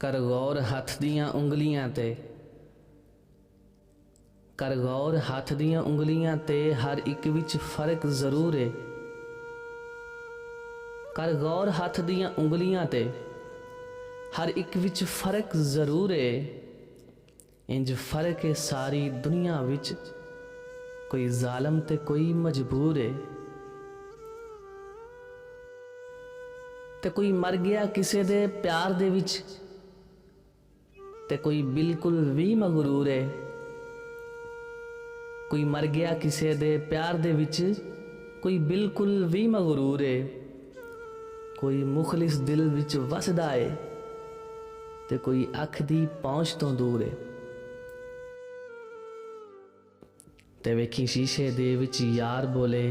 कर गौर हथ दियां उंगलियां ते, कर गौर हथ दियां उंगलियां ते हर एक विच फर्क जरूर है। कर गौर हथ दियां उंगलियां ते हर एक विच फर्क जरूर है। इंज फर्क है सारी दुनिया विच, कोई जालम ते कोई मजबूर है। ते कोई मर गया किसे दे प्यार दे विच, ते कोई बिल्कुल भी मगरूर है। कोई मर गया किसे दे प्यार दे विच, कोई बिल्कुल भी मगरूर है। कोई मुखलिस दिल विच वसदा है, ते कोई अख दी पहुंच तो दूर है। ते वेखी शीशे दे विच यार बोले,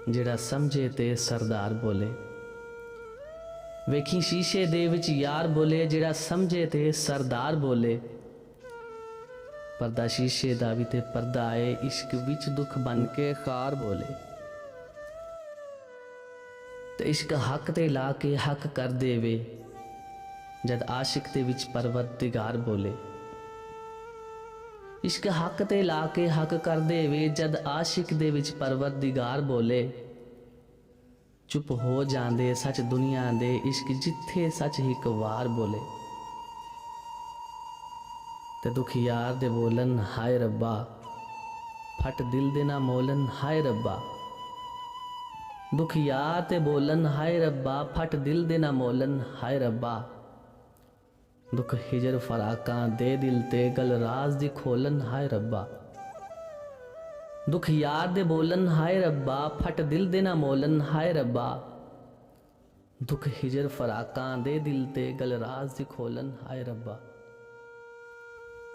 जेड़ा समझे ते सरदार बोले। वेखी शीशे दे विच यार बोले, जेड़ा समझे ते सरदार बोले। पर्दा शीशे दा भी ते पर्दा है, इश्क विच दुख बन के खार बोले। ते इश्क हक ते ला के हक कर देवे, जद आशिक दे विच परवरदिगार बोले। इश्क हक ते ला के हक कर देवे, जद आशिक दे विच परवरदिगार बोले। चुप हो जांदे सच दुनिया दे, इश्क जिथे सच हिक वार बोले। ते दुख यार दे बोलन हाय रब्बा, फट दिल दे ना मोलन हाय रब्बा। दुख यार ते बोलन हाय रब्बा, फट दिल दे ना मोलन हाय रब्बा। दुख हिजर फराकां दे दिल ते, गल राज दी खोलन हाय रब्बा। दुख यार दे बोलन हाय रब्बा, फट दिल दे ना मोलन हाय रब्बा। दुख हिजर फराकां दे दिल ते, गल राज दी खोलन हाय रब्बा।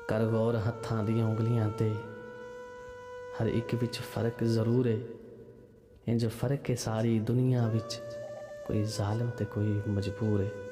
कर गौर हत्थां दियां उंगलियां ते हर एक विच फर्क जरूर है। इंज फर्क है सारी दुनिया विच, कोई जालिम ते कोई मजबूर है।